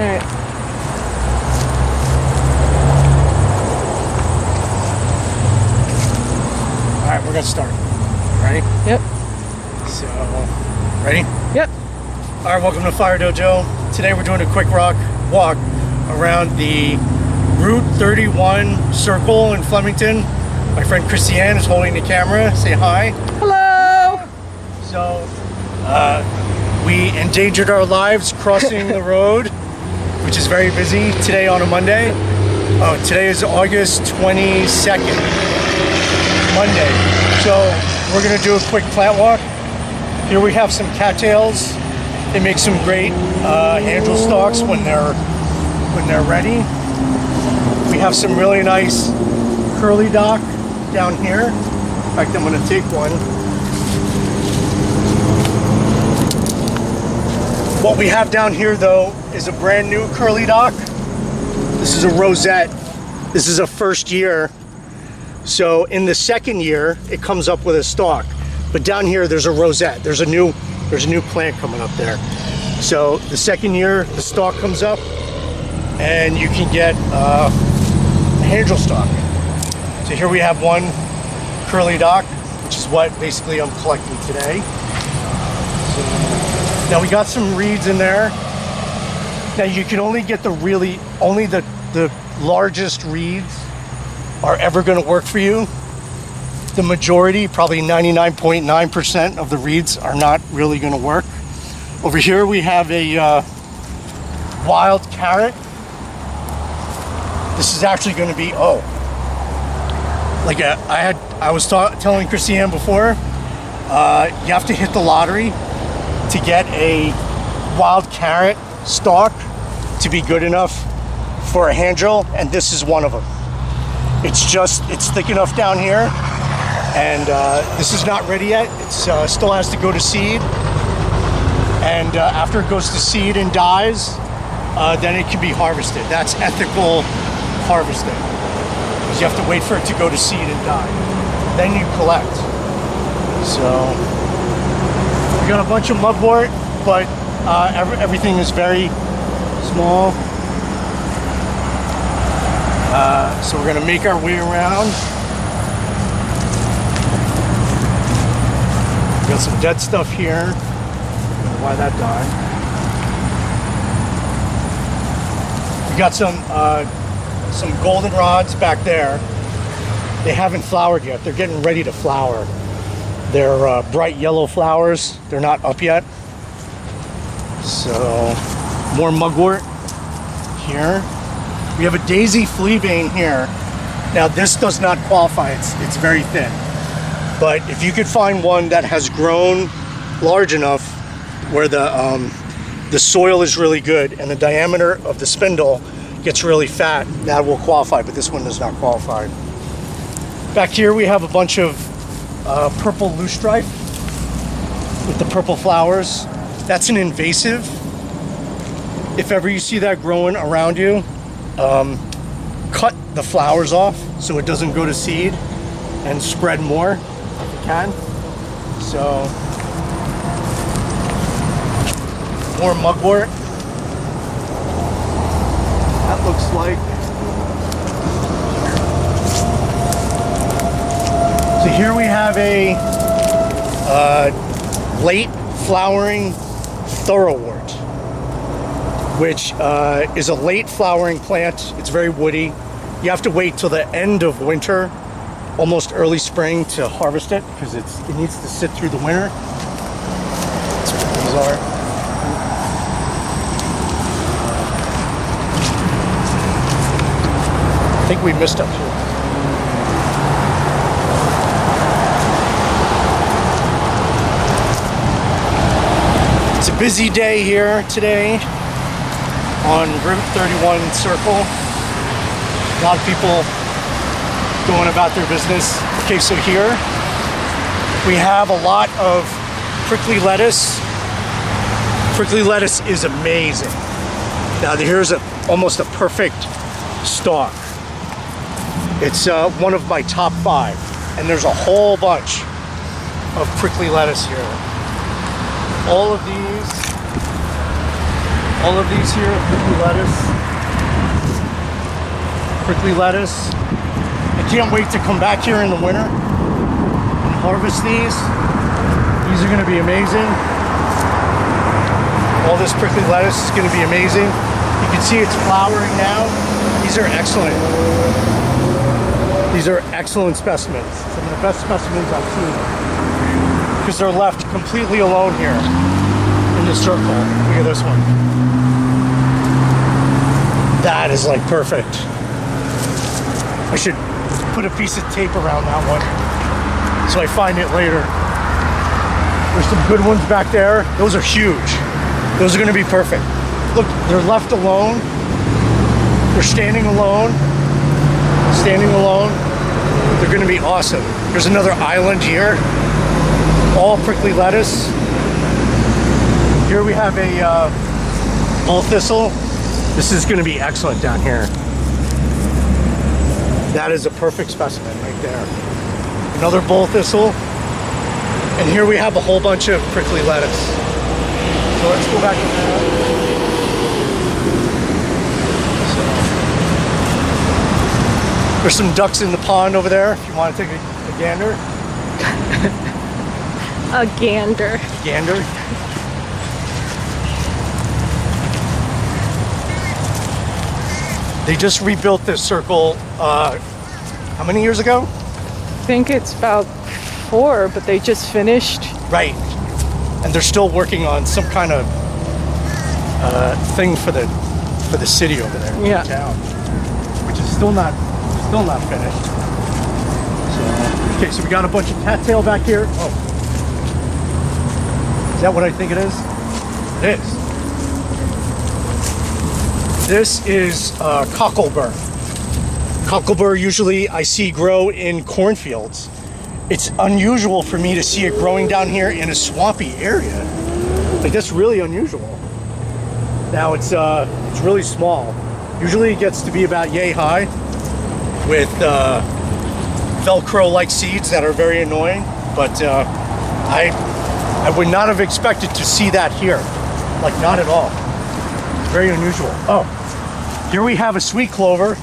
Alright. Alright, we're gonna start. Ready? Yep. So, ready? Yep. Alright, welcome to Phyre Dojo. Today we're doing a quick walk around the Route 31 circle in Flemington. My friend Christianne is holding the camera. Say hi. Hello! So, we endangered our lives crossing the road, which is very busy today on a Monday. Oh, today is August 22nd, Monday. So, we're gonna do a quick plant walk. Here we have some cattails. They make some great angel stalks when they're ready. We have some really nice curly dock down here. In fact, I'm gonna take one. What we have down here though is a brand new curly dock. This is a rosette. This is a first year. So in the second year, it comes up with a stalk. But down here, there's a rosette. There's a new plant coming up there. So the second year, the stalk comes up and you can get a angel stalk. So here we have one curly dock, which is what basically I'm collecting today. So, now we got some reeds in there. Now you can only get only the largest reeds are ever gonna work for you. The majority, probably 99.9% of the reeds are not really gonna work. Over here we have a wild carrot. This is actually gonna be, I was telling Christianne before, you have to hit the lottery to get a wild carrot stalk to be good enough for a hand drill, and this is one of them. It's thick enough down here, and this is not ready yet. It still has to go to seed, and after it goes to seed and dies, then it can be harvested. That's ethical harvesting, because you have to wait for it to go to seed and die. Then you collect. So we got a bunch of mugwort, but everything is very small. So we're gonna make our way around. We got some dead stuff here. I don't know why that died. We got some goldenrods back there. They haven't flowered yet. They're getting ready to flower. They're bright yellow flowers. They're not up yet. So, more mugwort here. We have a daisy fleabane here. Now this does not qualify, it's very thin. But if you could find one that has grown large enough where the soil is really good and the diameter of the spindle gets really fat, that will qualify, but this one does not qualify. Back here we have a bunch of purple loosestrife with the purple flowers. That's an invasive. If ever you see that growing around you, cut the flowers off so it doesn't go to seed and spread more if you can. So, more mugwort. That looks like. So here we have a late flowering thoroughwort, which is a late flowering plant. It's very woody. You have to wait till the end of winter, almost early spring, to harvest it because it needs to sit through the winter. It's bizarre. I think we missed up here. It's a busy day here today on Route 31 circle. A lot of people going about their business. Okay, so here we have a lot of prickly lettuce. Prickly lettuce is amazing. Now here's almost a perfect stalk. It's one of my top 5, and there's a whole bunch of prickly lettuce here. All of these All of these here, prickly lettuce. Prickly lettuce. I can't wait to come back here in the winter and harvest these. These are going to be amazing. All this prickly lettuce is going to be amazing. You can see it's flowering now. These are excellent. These are excellent specimens. Some of the best specimens I've seen. Because they're left completely alone here in the circle. Look at this one. That is like perfect. I should put a piece of tape around that one so I find it later. There's some good ones back there. Those are huge. Those are going to be perfect. Look, they're left alone. They're standing alone. Standing alone. They're going to be awesome. There's another island here. All prickly lettuce. Here we have a bull thistle. This is going to be excellent down here. That is a perfect specimen right there. Another bull thistle. And here we have a whole bunch of prickly lettuce. So let's go back to that. So, there's some ducks in the pond over there if you want to take a gander. A gander. Gander. They just rebuilt this circle, how many years ago? I think it's about 4, but they just finished. Right. And they're still working on some kind of thing for the city over there, Yeah. town, which is still not finished. So, okay, so we got a bunch of cattail back here. Oh, is that what I think it is? It is. This is cocklebur. Cocklebur usually I see grow in cornfields. It's unusual for me to see it growing down here in a swampy area. Like, that's really unusual. Now it's really small. Usually it gets to be about yay high with Velcro-like seeds that are very annoying. But I would not have expected to see that here. Like, not at all. It's very unusual. Oh, here we have a sweet clover.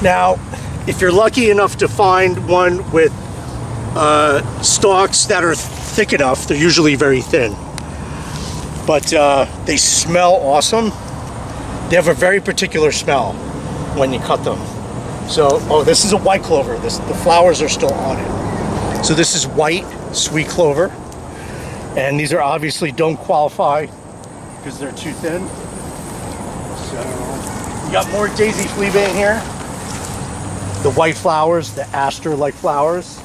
Now, if you're lucky enough to find one with stalks that are thick enough, they're usually very thin. But they smell awesome. They have a very particular smell when you cut them. So, oh, this is a white clover. The flowers are still on it. So this is white sweet clover. And these are obviously don't qualify because they're too thin. So, we got more daisy fleabane here. The white flowers, the aster-like flowers.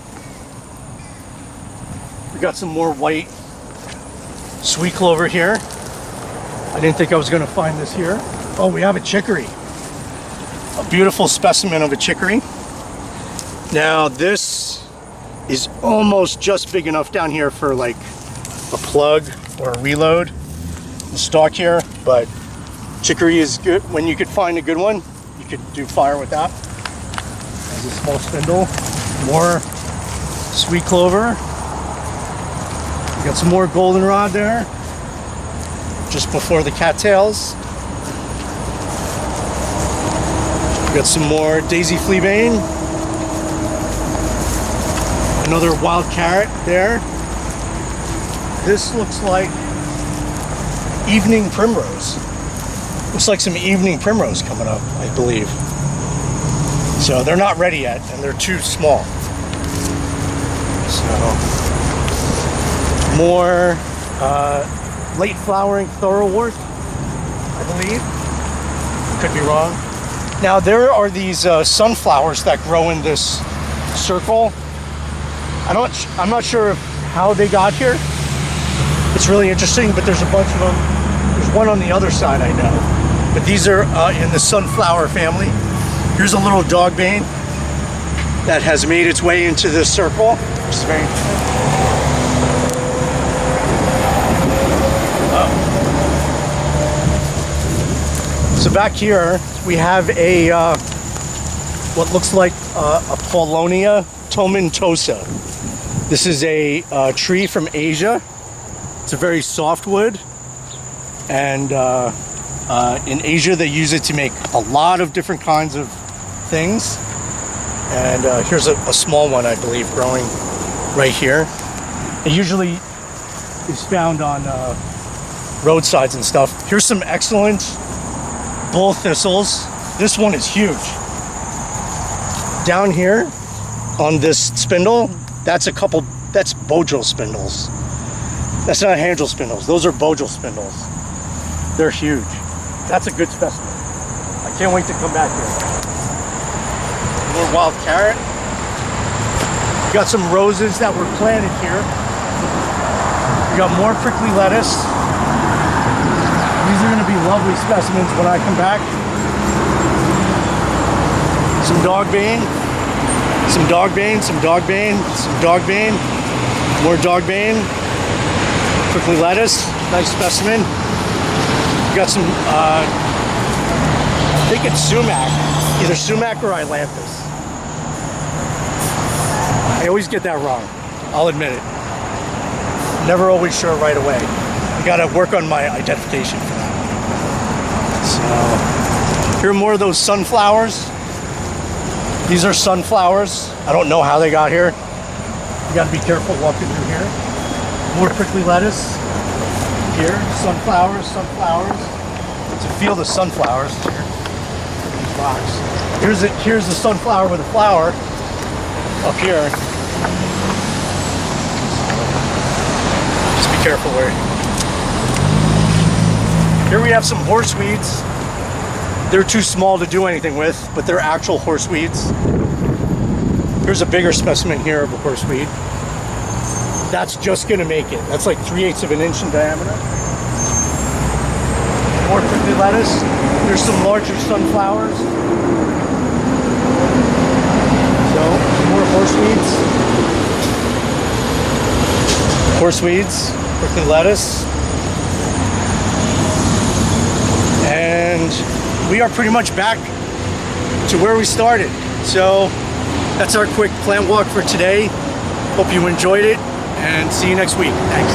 We got some more white sweet clover here. I didn't think I was going to find this here. Oh, we have a chicory. A beautiful specimen of a chicory. Now this is almost just big enough down here for like a plug or a reload. The stalk here, but chicory is good. When you could find a good one, you could do fire with that. There's a small spindle. More sweet clover. We got some more goldenrod there, just before the cattails. We got some more daisy fleabane. Another wild carrot there. This looks like evening primrose. Looks like some evening primrose coming up, I believe. So they're not ready yet, and they're too small. So more late flowering thoroughwort, I believe. Could be wrong. Now there are these sunflowers that grow in this circle. I'm not sure how they got here. It's really interesting, but there's a bunch of them. There's one on the other side, I know. But these are in the sunflower family. Here's a little dogbane that has made its way into this circle, which is very interesting. So back here, we have a what looks like a Paulonia tomentosa. This is a tree from Asia. It's a very soft wood. And in Asia, they use it to make a lot of different kinds of things. And here's a small one, I believe, growing right here. It usually is found on roadsides and stuff. Here's some excellent bull thistles. This one is huge. Down here on this spindle, that's Bojo spindles. That's not handle spindles. Those are Bojo spindles. They're huge. That's a good specimen. I can't wait to come back here. More wild carrot. We got some roses that were planted here. We got more prickly lettuce. These are going to be lovely specimens when I come back. Some dog bane. Some dog bane, some dog bane, some dog bane. More dog bane. Prickly lettuce. Nice specimen. Got some, I think it's sumac, either sumac or ailanthus. I always get that wrong, I'll admit it. Never always sure right away. I gotta work on my identification for that. So, here are more of those sunflowers. These are sunflowers. I don't know how they got here. You gotta be careful walking through here. More prickly lettuce. Here, sunflowers. It's a field of sunflowers here. These rocks. Here's the sunflower with a flower up here. Just be careful where. Here we have some horseweeds. They're too small to do anything with, but they're actual horseweeds. Here's a bigger specimen here of a horseweed. That's just gonna make it. That's like 3/8 of an inch in diameter. More prickly lettuce. There's some larger sunflowers. So, more horseweeds. Horseweeds, prickly lettuce. And we are pretty much back to where we started. So, that's our quick plant walk for today. Hope you enjoyed it. And see you next week. Thanks.